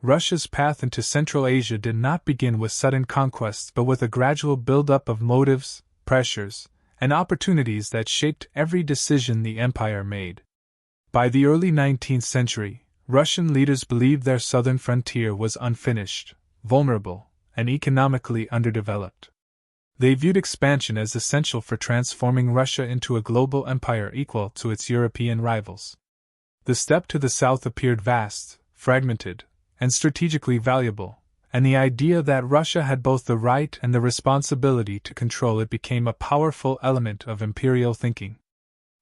Russia's path into Central Asia did not begin with sudden conquests but with a gradual build-up of motives, pressures, and opportunities that shaped every decision the empire made. By the early 19th century, Russian leaders believed their southern frontier was unfinished, vulnerable, and economically underdeveloped. They viewed expansion as essential for transforming Russia into a global empire equal to its European rivals. The steppe to the south appeared vast, fragmented, and strategically valuable, and the idea that Russia had both the right and the responsibility to control it became a powerful element of imperial thinking.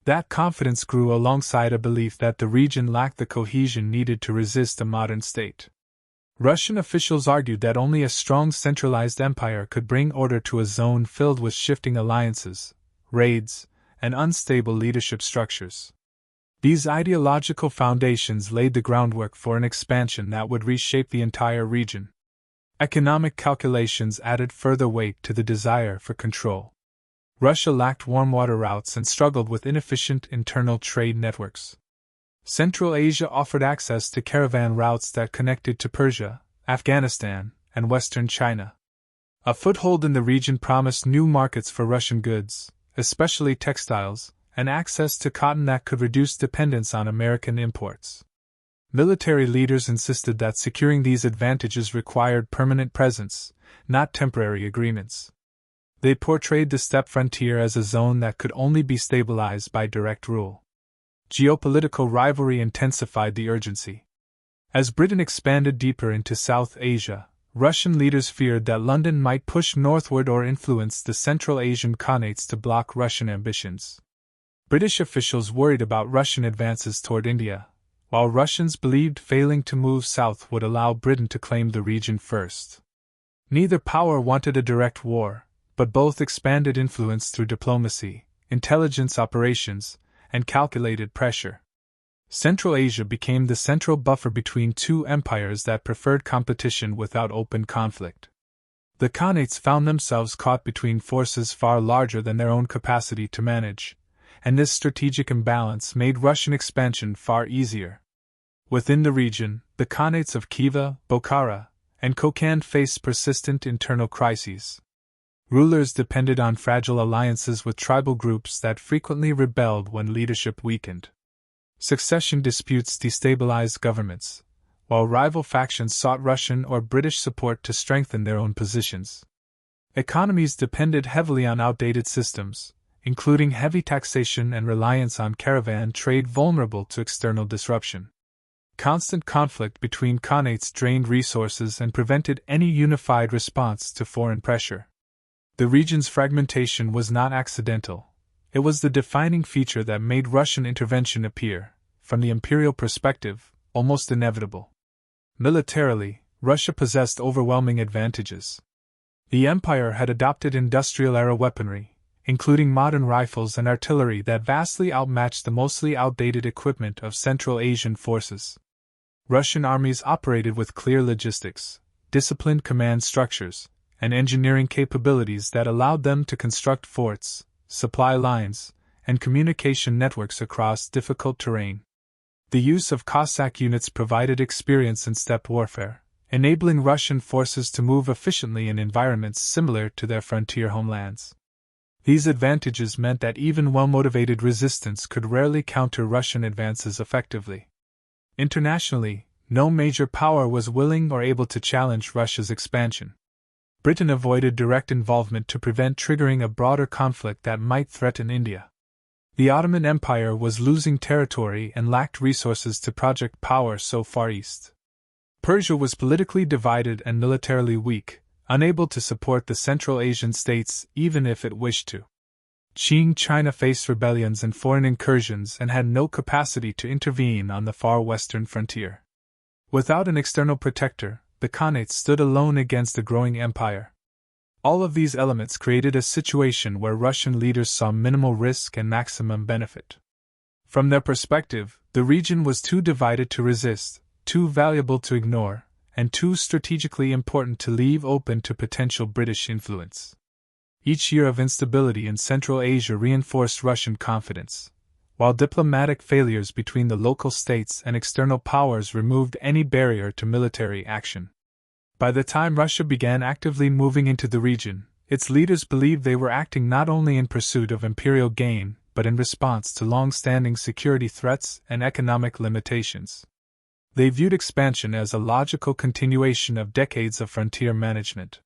That confidence grew alongside a belief that the region lacked the cohesion needed to resist a modern state. Russian officials argued that only a strong centralized empire could bring order to a zone filled with shifting alliances, raids, and unstable leadership structures. These ideological foundations laid the groundwork for an expansion that would reshape the entire region. Economic calculations added further weight to the desire for control. Russia lacked warm water routes and struggled with inefficient internal trade networks. Central Asia offered access to caravan routes that connected to Persia, Afghanistan, and western China. A foothold in the region promised new markets for Russian goods, especially textiles, and access to cotton that could reduce dependence on American imports. Military leaders insisted that securing these advantages required permanent presence, not temporary agreements. They portrayed the steppe frontier as a zone that could only be stabilized by direct rule. Geopolitical rivalry intensified the urgency. As Britain expanded deeper into South Asia, Russian leaders feared that London might push northward or influence the Central Asian Khanates to block Russian ambitions. British officials worried about Russian advances toward India, while Russians believed failing to move south would allow Britain to claim the region first. Neither power wanted a direct war, but both expanded influence through diplomacy, intelligence operations, and calculated pressure. Central Asia became the central buffer between two empires that preferred competition without open conflict. The Khanates found themselves caught between forces far larger than their own capacity to manage, and this strategic imbalance made Russian expansion far easier. Within the region, the Khanates of Khiva, Bokhara, and Kokand faced persistent internal crises. Rulers depended on fragile alliances with tribal groups that frequently rebelled when leadership weakened. Succession disputes destabilized governments, while rival factions sought Russian or British support to strengthen their own positions. Economies depended heavily on outdated systems, including heavy taxation and reliance on caravan trade vulnerable to external disruption. Constant conflict between Khanates drained resources and prevented any unified response to foreign pressure. The region's fragmentation was not accidental. It was the defining feature that made Russian intervention appear, from the imperial perspective, almost inevitable. Militarily, Russia possessed overwhelming advantages. The empire had adopted industrial-era weaponry, including modern rifles and artillery that vastly outmatched the mostly outdated equipment of Central Asian forces. Russian armies operated with clear logistics, disciplined command structures, and engineering capabilities that allowed them to construct forts, supply lines, and communication networks across difficult terrain. The use of Cossack units provided experience in steppe warfare, enabling Russian forces to move efficiently in environments similar to their frontier homelands. These advantages meant that even well-motivated resistance could rarely counter Russian advances effectively. Internationally, no major power was willing or able to challenge Russia's expansion. Britain avoided direct involvement to prevent triggering a broader conflict that might threaten India. The Ottoman Empire was losing territory and lacked resources to project power so far east. Persia was politically divided and militarily weak, unable to support the Central Asian states even if it wished to. Qing China faced rebellions and foreign incursions and had no capacity to intervene on the far western frontier. Without an external protector, the Khanates stood alone against a growing empire. All of these elements created a situation where Russian leaders saw minimal risk and maximum benefit. From their perspective, the region was too divided to resist, too valuable to ignore, and too strategically important to leave open to potential British influence. Each year of instability in Central Asia reinforced Russian confidence. while diplomatic failures between the local states and external powers removed any barrier to military action. By the time Russia began actively moving into the region, its leaders believed they were acting not only in pursuit of imperial gain, but in response to long-standing security threats and economic limitations. They viewed expansion as a logical continuation of decades of frontier management.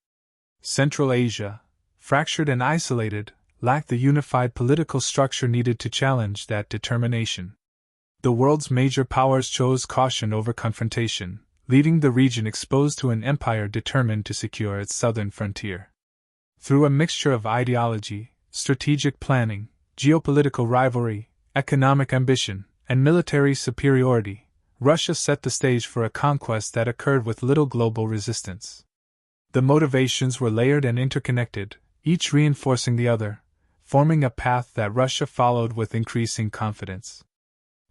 Central Asia, fractured and isolated, lacked the unified political structure needed to challenge that determination. The world's major powers chose caution over confrontation, leaving the region exposed to an empire determined to secure its southern frontier. Through a mixture of ideology, strategic planning, geopolitical rivalry, economic ambition, and military superiority, Russia set the stage for a conquest that occurred with little global resistance. The motivations were layered and interconnected, each reinforcing the other, forming a path that Russia followed with increasing confidence.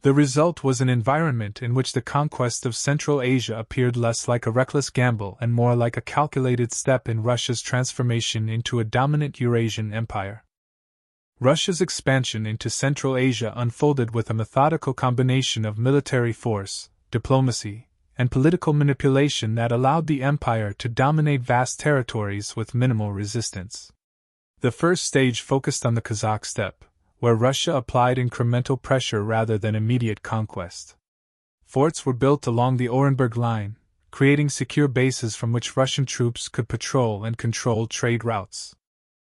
The result was an environment in which the conquest of Central Asia appeared less like a reckless gamble and more like a calculated step in Russia's transformation into a dominant Eurasian empire. Russia's expansion into Central Asia unfolded with a methodical combination of military force, diplomacy, and political manipulation that allowed the empire to dominate vast territories with minimal resistance. The first stage focused on the Kazakh steppe, where Russia applied incremental pressure rather than immediate conquest. Forts were built along the Orenburg line, creating secure bases from which Russian troops could patrol and control trade routes.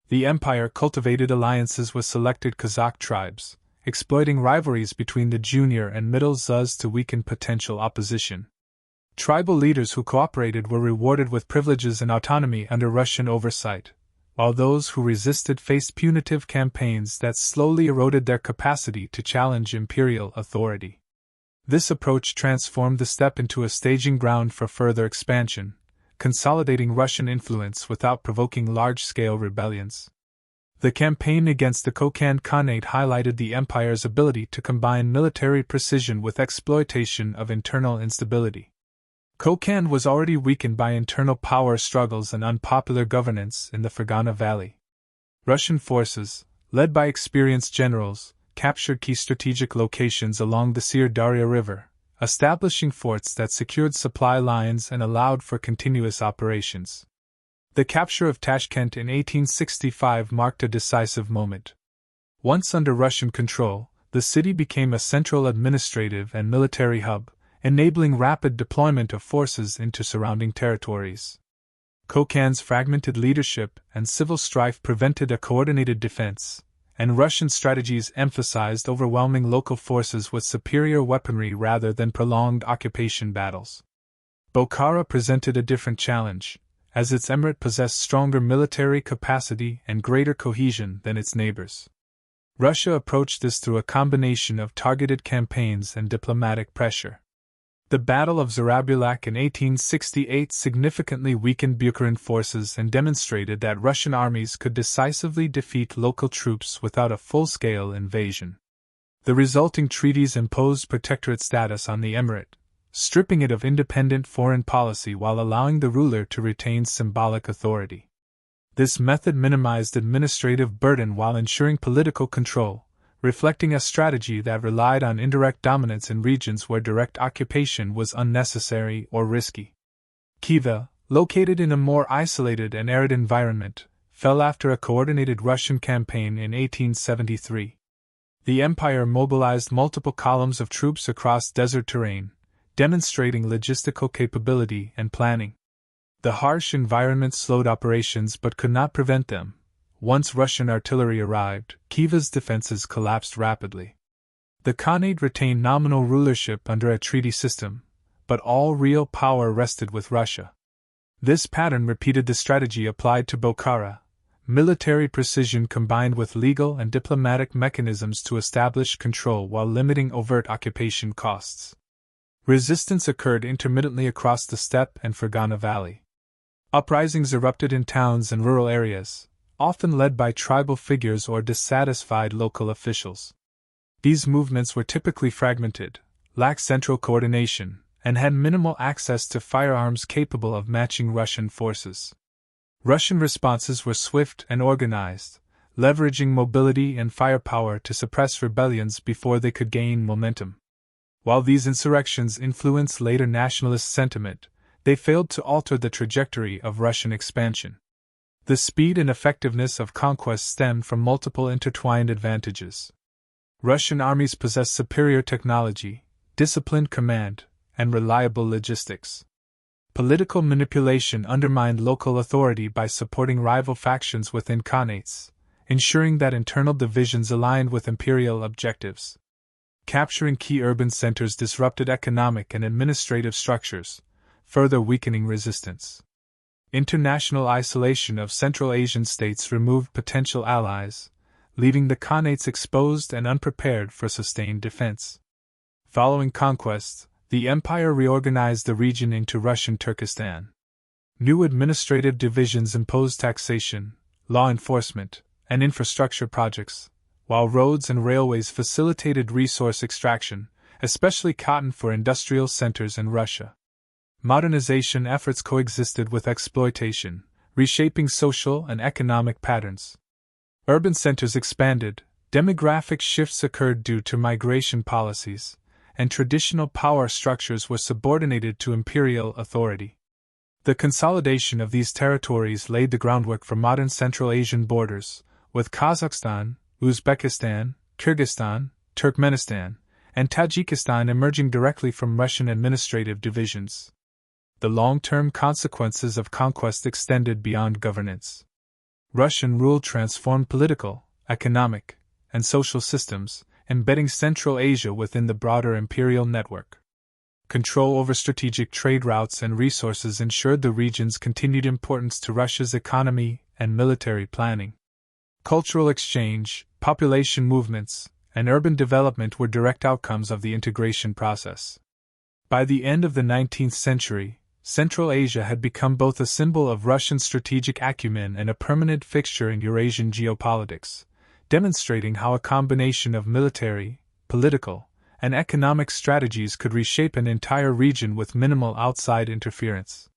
The empire cultivated alliances with selected Kazakh tribes, exploiting rivalries between the junior and middle Zuz to weaken potential opposition. Tribal leaders who cooperated were rewarded with privileges and autonomy under Russian oversight, while those who resisted faced punitive campaigns that slowly eroded their capacity to challenge imperial authority. This approach transformed the steppe into a staging ground for further expansion, consolidating Russian influence without provoking large-scale rebellions. The campaign against the Kokand Khanate highlighted the empire's ability to combine military precision with exploitation of internal instability. Kokand was already weakened by internal power struggles and unpopular governance in the Fergana Valley. Russian forces, led by experienced generals, captured key strategic locations along the Syr Darya River, establishing forts that secured supply lines and allowed for continuous operations. The capture of Tashkent in 1865 marked a decisive moment. Once under Russian control, the city became a central administrative and military hub, enabling rapid deployment of forces into surrounding territories. Kokand's fragmented leadership and civil strife prevented a coordinated defense, and Russian strategies emphasized overwhelming local forces with superior weaponry rather than prolonged occupation battles. Bokhara presented a different challenge, as its emirate possessed stronger military capacity and greater cohesion than its neighbors. Russia approached this through a combination of targeted campaigns and diplomatic pressure. The Battle of Zarabulak in 1868 significantly weakened Bukharin forces and demonstrated that Russian armies could decisively defeat local troops without a full-scale invasion. The resulting treaties imposed protectorate status on the emirate, stripping it of independent foreign policy while allowing the ruler to retain symbolic authority. This method minimized administrative burden while ensuring political control, reflecting a strategy that relied on indirect dominance in regions where direct occupation was unnecessary or risky. Khiva, located in a more isolated and arid environment, fell after a coordinated Russian campaign in 1873. The empire mobilized multiple columns of troops across desert terrain, demonstrating logistical capability and planning. The harsh environment slowed operations but could not prevent them. Once Russian artillery arrived, Khiva's defenses collapsed rapidly. The Khanate retained nominal rulership under a treaty system, but all real power rested with Russia. This pattern repeated the strategy applied to Bokhara: military precision combined with legal and diplomatic mechanisms to establish control while limiting overt occupation costs. Resistance occurred intermittently across the steppe and Fergana Valley. Uprisings erupted in towns and rural areas, often led by tribal figures or dissatisfied local officials. These movements were typically fragmented, lacked central coordination, and had minimal access to firearms capable of matching Russian forces. Russian responses were swift and organized, leveraging mobility and firepower to suppress rebellions before they could gain momentum. While these insurrections influenced later nationalist sentiment, they failed to alter the trajectory of Russian expansion. The speed and effectiveness of conquest stemmed from multiple intertwined advantages. Russian armies possessed superior technology, disciplined command, and reliable logistics. Political manipulation undermined local authority by supporting rival factions within khanates, ensuring that internal divisions aligned with imperial objectives. Capturing key urban centers disrupted economic and administrative structures, further weakening resistance. International isolation of Central Asian states removed potential allies, leaving the khanates exposed and unprepared for sustained defense. Following conquest, the empire reorganized the region into Russian Turkestan. New administrative divisions imposed taxation, law enforcement, and infrastructure projects, while roads and railways facilitated resource extraction, especially cotton for industrial centers in Russia. Modernization efforts coexisted with exploitation, reshaping social and economic patterns. Urban centers expanded, demographic shifts occurred due to migration policies, and traditional power structures were subordinated to imperial authority. The consolidation of these territories laid the groundwork for modern Central Asian borders, with Kazakhstan, Uzbekistan, Kyrgyzstan, Turkmenistan, and Tajikistan emerging directly from Russian administrative divisions. The long-term consequences of conquest extended beyond governance. Russian rule transformed political, economic, and social systems, embedding Central Asia within the broader imperial network. Control over strategic trade routes and resources ensured the region's continued importance to Russia's economy and military planning. Cultural exchange, population movements, and urban development were direct outcomes of the integration process. By the end of the 19th century, Central Asia had become both a symbol of Russian strategic acumen and a permanent fixture in Eurasian geopolitics, demonstrating how a combination of military, political, and economic strategies could reshape an entire region with minimal outside interference.